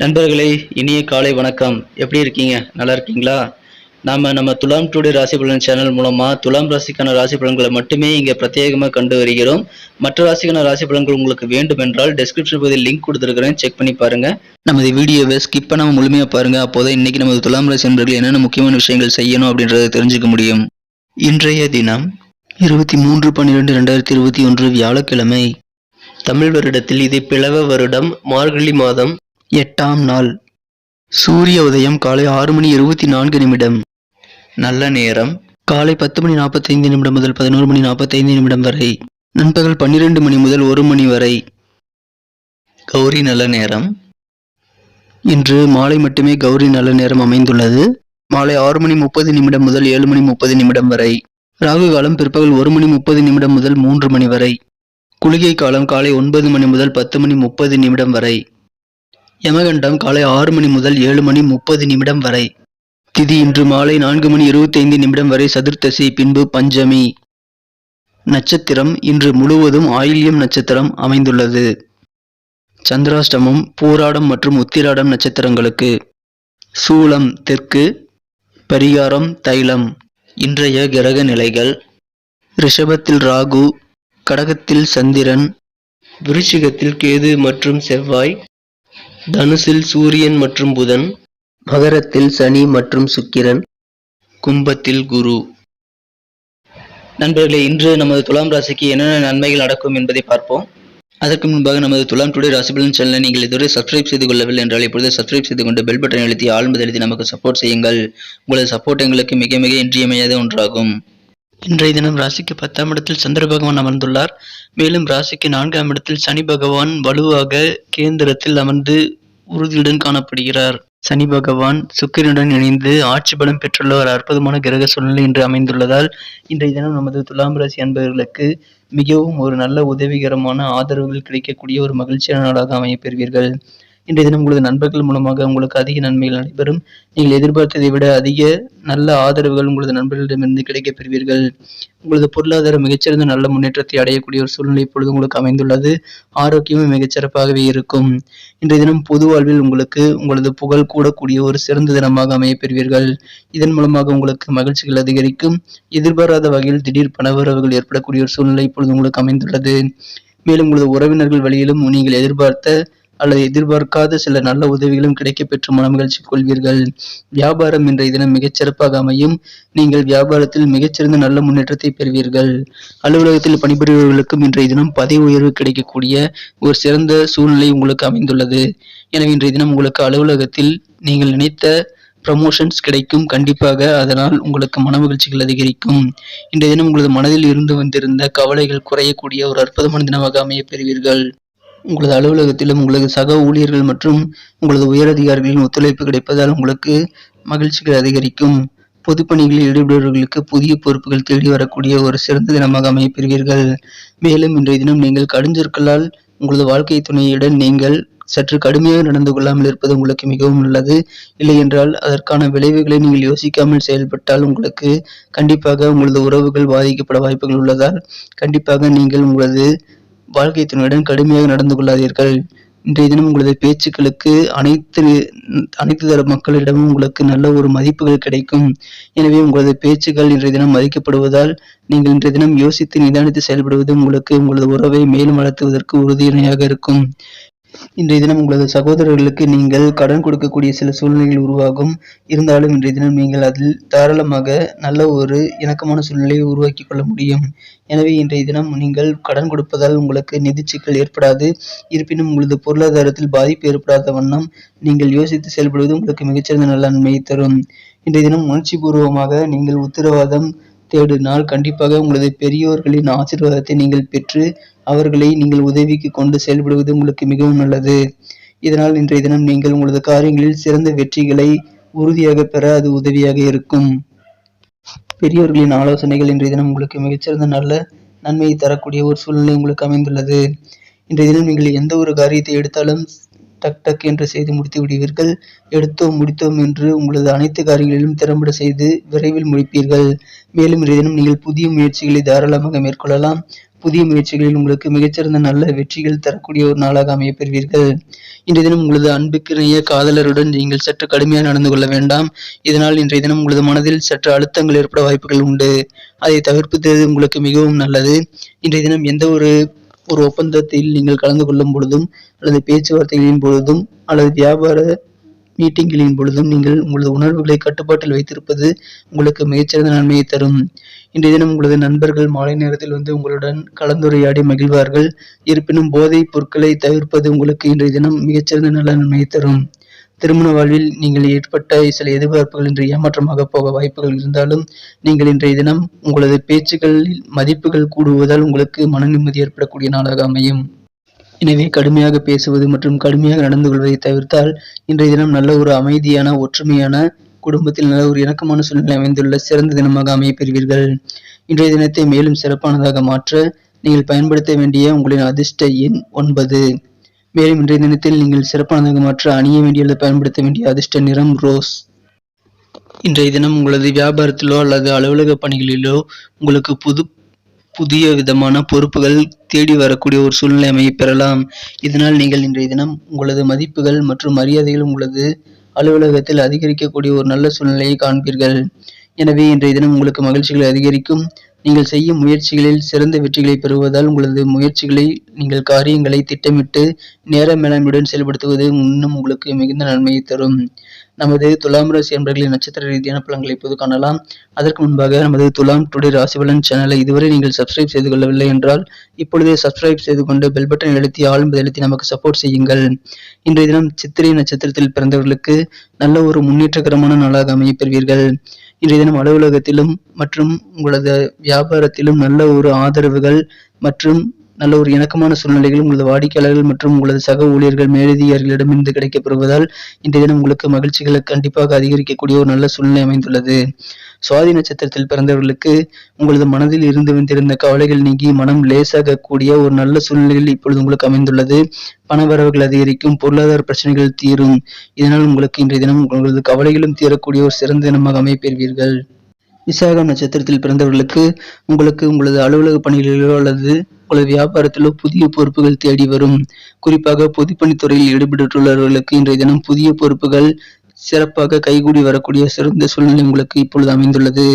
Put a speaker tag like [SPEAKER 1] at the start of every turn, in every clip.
[SPEAKER 1] நண்பர்களே, இனிய காலை வணக்கம். எப்படி இருக்கீங்க? நல்லா இருக்கீங்களா? நம்ம துலாம் டுடே ராசி பலன் சேனல் மூலமா துலாம் ராசிக்கான ராசி பலன்களை மட்டுமே இங்க பிரத்யேகமா கண்டு வருகிறோம். மற்ற ராசிக்கான ராசி பலன்கள் உங்களுக்கு வேண்டும் என்றால் டெஸ்கிரிப்ஷன் பகுதியில் லிங்க் கொடுத்துருக்கிறேன், செக் பண்ணி பாருங்க. நமது வீடியோவை ஸ்கிப் பண்ணாம முழுமையா பாருங்க. அப்போதான் இன்னைக்கு நமது துலாம் ராசி நண்பர்கள் என்னென்ன முக்கியமான விஷயங்கள் செய்யணும் அப்படின்றத தெரிஞ்சுக்க முடியும். இன்றைய தினம் 23/12/2021 வியாழக்கிழமை. தமிழ் வருடத்தில் இது பிளவ வருடம், மார்கழி மாதம், 8ஆம் நாள். சூரிய உதயம் காலை 6:24. நல்ல நேரம் காலை 10:45 முதல் 11:45 வரை. நண்பகல் 12 மணி முதல் 1 மணி வரை. கௌரி நல்ல நேரம். இன்று மாலை மட்டுமே கௌரி நல்ல நேரம் அமைந்துள்ளது. மாலை 6:30 முதல் 7:30 வரை. ராகு காலம் பிற்பகல் 1:30 முதல் 3 மணி வரை. குளிகை காலம் காலை 9 மணி முதல் 10:30 வரை. யமகண்டம் காலை 6 மணி முதல் 7:30 வரை. திதி இன்று மாலை 4:25 வரை சதுர்த்தசி, பின்பு பஞ்சமி. நட்சத்திரம் இன்று முழுவதும் ஆயில்யம் நட்சத்திரம் அமைந்துள்ளது. சந்திராஷ்டமம் பூராடம் மற்றும் உத்திராடம் நட்சத்திரங்களுக்கு. சூலம் தெற்கு. பரிகாரம் தைலம். இன்றைய கிரக நிலைகள்: ரிஷபத்தில் ராகு, கடகத்தில் சந்திரன், விருச்சிகத்தில் கேது மற்றும் செவ்வாய், தனுசில் சூரியன் மற்றும் புதன், மகரத்தில் சனி மற்றும் சுக்கிரன், கும்பத்தில் குரு. நண்பர்களே, இன்று நமது துலாம் ராசிக்கு என்னென்ன நன்மைகள் நடக்கும் என்பதை பார்ப்போம். அதற்கு முன்பாக நமது துலாம் டுடே ராசி பலன் சேனலை நீங்கள் இதுவரை சப்ஸ்கிரைப் செய்து கொள்ளவில்லை என்றால் இப்பொழுது சப்ஸ்கிரைப் செய்து கொண்டு பெல் பட்டன் அழுத்தி ஆழ்ந்து அழுத்தி நமக்கு சப்போர்ட் செய்யுங்கள். உங்களது சப்போர்ட் எங்களுக்கு மிக மிக இன்றியமையாத ஒன்றாகும். இன்றைய தினம் ராசிக்கு 10ஆம் இடத்தில் சந்திர பகவான் அமர்ந்துள்ளார். மேலும் ராசிக்கு 4ஆம் இடத்தில் சனி பகவான் வலுவாக கேந்திரத்தில் அமர்ந்து உறுதியுடன் காணப்படுகிறார். சனி பகவான் சுக்கிரனுடன் இணைந்து ஆட்சி பலம் பெற்றுள்ள ஒரு அற்புதமான கிரக சூழ்நிலை இன்று அமைந்துள்ளதால் இன்றைய தினம் நமது துலாம் ராசி அன்பர்களுக்கு மிகவும் ஒரு நல்ல உதவிகரமான ஆதரவுகள் கிடைக்கக்கூடிய ஒரு மகிழ்ச்சியான நாளாக அமையப்பெறுவீர்கள். இன்றைய தினம் உங்களது நண்பர்கள் மூலமாக உங்களுக்கு அதிக நன்மைகள் நடைபெறும். நீங்கள் எதிர்பார்த்ததை விட அதிக நல்ல ஆதரவுகள் உங்களது நண்பர்களிடமிருந்து கிடைக்கப் பெறுவீர்கள். உங்களது பொருளாதாரம் மிகச்சிறந்த நல்ல முன்னேற்றத்தை அடையக்கூடிய ஒரு சூழ்நிலை இப்பொழுது உங்களுக்கு அமைந்துள்ளது. ஆரோக்கியமும் மிகச்சிறப்பாகவே இருக்கும். இன்றைய தினம் பொது வாழ்வில் உங்களுக்கு உங்களது புகழ் கூடக்கூடிய ஒரு சிறந்த தினமாக அமையப்பெறுவீர்கள். இதன் மூலமாக உங்களுக்கு மகிழ்ச்சிகள் அதிகரிக்கும். எதிர்பாராத வகையில் திடீர் பணவரவுகள் ஏற்படக்கூடிய ஒரு சூழ்நிலை இப்பொழுது உங்களுக்கு அமைந்துள்ளது. மேலும் உங்களது உறவினர்கள் வழியிலும் நீங்கள் எதிர்பார்த்த அல்லது எதிர்பார்க்காத சில நல்ல உதவிகளும் கிடைக்கப் பெற்று மனமகிழ்ச்சி கொள்வீர்கள். வியாபாரம் இன்றைய தினம் மிகச்சிறப்பாக அமையும். நீங்கள் வியாபாரத்தில் மிகச்சிறந்த நல்ல முன்னேற்றத்தை பெறுவீர்கள். அலுவலகத்தில் பணிபுரிபவர்களுக்கும் இன்றைய தினம் பதவி உயர்வு கிடைக்கக்கூடிய ஒரு சிறந்த சூழ்நிலை உங்களுக்கு அமைந்துள்ளது. எனவே இன்றைய தினம் உங்களுக்கு அலுவலகத்தில் நீங்கள் நினைத்த ப்ரமோஷன்ஸ் கிடைக்கும். கண்டிப்பாக அதனால் உங்களுக்கு மனமகிழ்ச்சிகள் அதிகரிக்கும். இன்றைய தினம் உங்களது மனதில் இருந்து வந்திருந்த கவலைகள் குறையக்கூடிய ஒரு அற்புதமான தினமாக அமையப் பெறுவீர்கள். உங்களது அலுவலகத்திலும் உங்களது சக ஊழியர்கள் மற்றும் உங்களது உயரதிகாரிகளின் ஒத்துழைப்பு கிடைப்பதால் உங்களுக்கு மகிழ்ச்சிகள் அதிகரிக்கும். பொதுப்பணிகளில் ஈடுபடுபவர்களுக்கு புதிய பொறுப்புகள் தேடி வரக்கூடிய ஒரு சிறந்த தினமாக அமையப்பெறுவீர்கள். மேலும் இன்றைய தினம் நீங்கள் கடுஞ்சொற்களால் உங்களது வாழ்க்கை துணையுடன் நீங்கள் சற்று கடுமையாக நடந்து கொள்ளாமல் இருப்பது உங்களுக்கு மிகவும் நல்லது. இல்லை என்றால் அதற்கான விளைவுகளை நீங்கள் யோசிக்காமல் செயல்பட்டால் உங்களுக்கு கண்டிப்பாக உங்களது உறவுகள் பாதிக்கப்பட வாய்ப்புகள் உள்ளதால் கண்டிப்பாக நீங்கள் உங்களது வாழ்க்கை துணையுடன் கடுமையாக நடந்து கொள்ளாதீர்கள். இன்றைய தினம் உங்களது பேச்சுக்களுக்கு அனைத்து தர மக்களிடமும் உங்களுக்கு நல்ல ஒரு மதிப்புகள் கிடைக்கும். எனவே உங்களது பேச்சுக்கள் இன்றைய தினம் மதிக்கப்படுவதால் நீங்கள் இன்றைய தினம் யோசித்து நிதானித்து செயல்படுவது உங்களுக்கு உங்களது உறவை மேலும் வளர்த்துவதற்கு உறுதுணையாக இருக்கும். இன்றைய தினம் உங்களது சகோதரர்களுக்கு நீங்கள் கடன் கொடுக்கக்கூடிய சில சூழ்நிலைகள் உருவாகும். இருந்தாலும் இன்றைய தினம் நீங்கள் அதில் தாராளமாக நல்ல ஒரு இணக்கமான சூழ்நிலையை உருவாக்கி கொள்ள முடியும். எனவே இன்றைய தினம் நீங்கள் கடன் கொடுப்பதால் உங்களுக்கு நிதி சிக்கல் ஏற்படாது. இருப்பினும் உங்களது பொருளாதாரத்தில் பாதிப்பு ஏற்படாத வண்ணம் நீங்கள் யோசித்து செயல்படுவது உங்களுக்கு மிகச்சிறந்த நல்ல நன்மையை தரும். இன்றைய தினம் உணர்ச்சி பூர்வமாக நீங்கள் உத்தரவாதம் தேடினால் கண்டிப்பாக உங்களது பெரியோர்களின் ஆசீர்வாதத்தை நீங்கள் பெற்று அவர்களை நீங்கள் உதவிக்கு கொண்டு செயல்படுவது உங்களுக்கு மிகவும் நல்லது. இதனால் இன்றைய தினம் நீங்கள் உங்களது காரியங்களில் சிறந்த வெற்றிகளை உறுதியாக பெற அது உதவியாக இருக்கும். பெரியோர்களின் ஆலோசனைகள் இன்றைய தினம் உங்களுக்கு மிகச்சிறந்த நல்ல நன்மையை தரக்கூடிய ஒரு சூழ்நிலை உங்களுக்கு அமைந்துள்ளது. இன்றைய தினம் நீங்கள் எந்த ஒரு காரியத்தை எடுத்தாலும் டக் டக் என்று செய்து முடித்து விடுவீர்கள். எடுத்தோம் முடித்தோம் என்று உங்களது அனைத்து காரியங்களிலும் திறம்பட செய்து விரைவில் முடிப்பீர்கள். மேலும் இன்றைய தினம் நீங்கள் புதிய முயற்சிகளை தாராளமாக மேற்கொள்ளலாம். புதிய முயற்சிகளில் உங்களுக்கு மிகச்சிறந்த நல்ல வெற்றிகள் தரக்கூடிய ஒரு நாளாக அமைய பெறுவீர்கள். இன்றைய தினம் உங்களது அன்புக்கிணைய காதலருடன் நீங்கள் சற்று கடுமையாக நடந்து கொள்ள வேண்டாம். இதனால் இன்றைய தினம் உங்களது மனதில் சற்று அழுத்தங்கள் ஏற்பட வாய்ப்புகள் உண்டு. அதை தவிர்ப்பது உங்களுக்கு மிகவும் நல்லது. இன்றைய தினம் எந்த ஒரு ஒப்பந்தத்தில் நீங்கள் கலந்து கொள்ளும் பொழுதும் அல்லது பேச்சுவார்த்தைகளின் பொழுதும் அல்லது வியாபார மீட்டிங்களின் பொழுதும் நீங்கள் உங்களது உணர்வுகளை கட்டுப்பாட்டில் வைத்திருப்பது உங்களுக்கு மிகச்சிறந்த நன்மையை தரும். இன்றைய தினம் உங்களது நண்பர்கள் மாலை நேரத்தில் வந்து உங்களுடன் கலந்துரையாடி மகிழ்வார்கள். இருப்பினும் போதைப் பொருட்களை தவிர்ப்பது உங்களுக்கு இன்றைய தினம் மிகச்சிறந்த நல்ல நன்மையை தரும். திருமண வாழ்வில் நீங்கள் ஏற்பட்ட சில எதிர்பார்ப்புகள் இன்று ஏமாற்றமாக போக வாய்ப்புகள் இருந்தாலும் நீங்கள் இன்றைய தினம் உங்களது பேச்சுக்களில் மதிப்புகள் கூடுவதால் உங்களுக்கு மன நிம்மதி ஏற்படக்கூடிய நாளாக அமையும். எனவே கடுமையாக பேசுவது மற்றும் கடுமையாக நடந்து கொள்வதை தவிர்த்தால் இன்றைய தினம் நல்ல ஒரு அமைதியான ஒற்றுமையான குடும்பத்தில் நல்ல ஒரு இணக்கமான சூழ்நிலை அமைந்துள்ள சிறந்த தினமாக அமைய பெறுவீர்கள். இன்றைய தினத்தை மேலும் சிறப்பானதாக மாற்ற நீங்கள் பயன்படுத்த வேண்டிய உங்களின் அதிர்ஷ்ட எண் 9. மேலும் இன்றைய தினத்தில் நீங்கள் சிறப்பானதாக மாற்ற அணிய வேண்டிய அல்லது பயன்படுத்த வேண்டிய அதிர்ஷ்ட நிறம் ரோஸ். இன்றைய தினம் உங்களது வியாபாரத்திலோ அல்லது அலுவலக பணிகளிலோ உங்களுக்கு புதிய விதமான பொறுப்புகள் தேடி வரக்கூடிய ஒரு சூழ்நிலை அமைய பெறலாம். இதனால் நீங்கள் இன்றைய தினம் உங்களது மதிப்புகள் மற்றும் மரியாதைகள் உங்களது அலுவலகத்தில் அதிகரிக்கக்கூடிய ஒரு நல்ல சூழ்நிலையை காண்பீர்கள். எனவே இன்றைய தினம் உங்களுக்கு மகிழ்ச்சிகள் அதிகரிக்கும். நீங்கள் செய்யும் முயற்சிகளில் சிறந்த வெற்றிகளை பெறுவதால் உங்களது முயற்சிகளை நீங்கள் காரியங்களை திட்டமிட்டு நேர மேலாண்மையுடன் செயல்படுத்துவது இன்னும் உங்களுக்கு மிகுந்த நன்மையை தரும். நமது துலாம் ராசி அன்பர்களின் நட்சத்திர ரீதியான பலன்களை இப்போது காணலாம். அதற்கு முன்பாக நமது துலாம் டுடே ராசி பலன் சேனலை இதுவரை நீங்கள் சப்ஸ்கிரைப் செய்து கொள்ளவில்லை என்றால் இப்பொழுதே சப்ஸ்கிரைப் செய்து கொண்டு பெல் பட்டன் அழுத்தி ஆல் என்பதை அழுத்தி நமக்கு சப்போர்ட் செய்யுங்கள். இன்றைய தினம் சித்திரை நட்சத்திரத்தில் பிறந்தவர்களுக்கு நல்ல ஒரு முன்னேற்றகரமான நாளாக அமைய பெறுவீர்கள். இன்றைய தினம் அலுவலகத்திலும் மற்றும் உங்களது வியாபாரத்திலும் நல்ல ஒரு ஆதரவுகள் மற்றும் நல்ல ஒரு இணக்கமான சூழ்நிலைகள் உங்களது வாடிக்கையாளர்கள் மற்றும் உங்களது சக ஊழியர்கள் மேலதிகாரிகளிடமிருந்து கிடைக்கப்பெறுவதால் இன்றைய தினம் உங்களுக்கு மகிழ்ச்சிகளை கண்டிப்பாக அதிகரிக்கக்கூடிய ஒரு நல்ல சூழ்நிலை அமைந்துள்ளது. சுவாதி நட்சத்திரத்தில் பிறந்தவர்களுக்கு உங்களது மனதில் இருந்து வந்திருந்த கவலைகள் நீங்கி மனம் லேசாக கூடிய ஒரு நல்ல சூழ்நிலையில் இப்பொழுது உங்களுக்கு அமைந்துள்ளது. பணவரவுகள் அதிகரிக்கும், பொருளாதார பிரச்சனைகள் தீரும். இதனால் உங்களுக்கு இன்றைய தினம் உங்களது கவலைகளும் தீரக்கூடிய ஒரு சிறந்த தினமாக அமைய பெறுவீர்கள். விசாகம் நட்சத்திரத்தில் பிறந்தவர்களுக்கு உங்களுக்கு உங்களது அலுவலக பணிகளிலோ அல்லது உங்களது வியாபாரத்திலோ புதிய பொறுப்புகள் தேடி வரும். குறிப்பாக பொதுப்பணித்துறையில் ஈடுபட்டுள்ளவர்களுக்கு இன்றைய தினம் புதிய பொறுப்புகள் சிறப்பாக கைகூடி வரக்கூடிய சிறந்த சூழ்நிலை உங்களுக்கு இப்பொழுது அமைந்துள்ளது.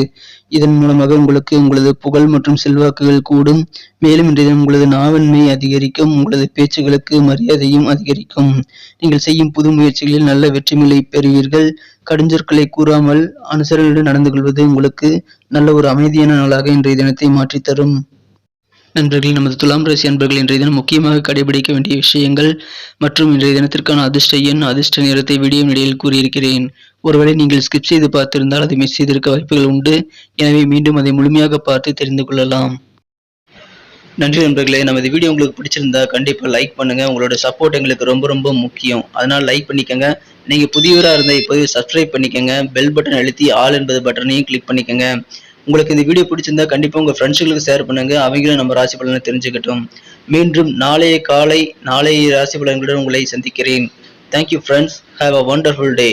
[SPEAKER 1] இதன் மூலமாக உங்களுக்கு உங்களது புகழ் மற்றும் செல்வாக்குகள் கூடும். மேலும் இன்றைய தினம் உங்களது நாவன்மை அதிகரிக்கும், உங்களது பேச்சுகளுக்கு மரியாதையும் அதிகரிக்கும். நீங்கள் செய்யும் புது முயற்சிகளில் நல்ல வெற்றிகளை பெறுவீர்கள். கடுஞ்சொற்களை கூறாமல் அனுசரணையுடன் நடந்து கொள்வது உங்களுக்கு நல்ல ஒரு அமைதியான நாளாக இன்றைய தினத்தை மாற்றித்தரும். நண்பர்கள், நமது துலாம் ராசி அன்பர்கள் இன்றைய தினம் முக்கியமாக கடைபிடிக்க வேண்டிய விஷயங்கள் மற்றும் இன்றைய தினத்திற்கான அதிர்ஷ்ட எண் அதிர்ஷ்ட நேரத்தை வீடியோ இடையில் கூறியிருக்கிறேன். ஒருவேளை நீங்கள் ஸ்கிப் செய்து பார்த்திருந்தால் அதை மிஸ் செய்திருக்க வாய்ப்புகள் உண்டு. எனவே மீண்டும் அதை முழுமையாக பார்த்து தெரிந்து கொள்ளலாம். நன்றி நண்பர்களே. நமது வீடியோ உங்களுக்கு பிடிச்சிருந்தா கண்டிப்பாக லைக் பண்ணுங்க. உங்களோட சப்போர்ட் எங்களுக்கு ரொம்ப ரொம்ப முக்கியம். அதனால் லைக் பண்ணிக்கோங்க. நீங்கள் புதியவராக இருந்தால் இப்போது சப்ஸ்கிரைப் பண்ணிக்கோங்க. பெல் பட்டன் அழுத்தி ஆல் என்பது பட்டனையும் கிளிக் பண்ணிக்கோங்க. உங்களுக்கு இந்த வீடியோ பிடிச்சிருந்தா கண்டிப்பாக உங்கள் ஃப்ரெண்ட்ஸுகளுக்கு ஷேர் பண்ணுங்க. அவங்களும் நம்ம ராசி பலனை தெரிஞ்சுக்கட்டும். மீண்டும் நாளைய காலை நாளைய ராசி பலன்களுடன் உங்களை சந்திக்கிறேன். Thank you friends. Have a wonderful day.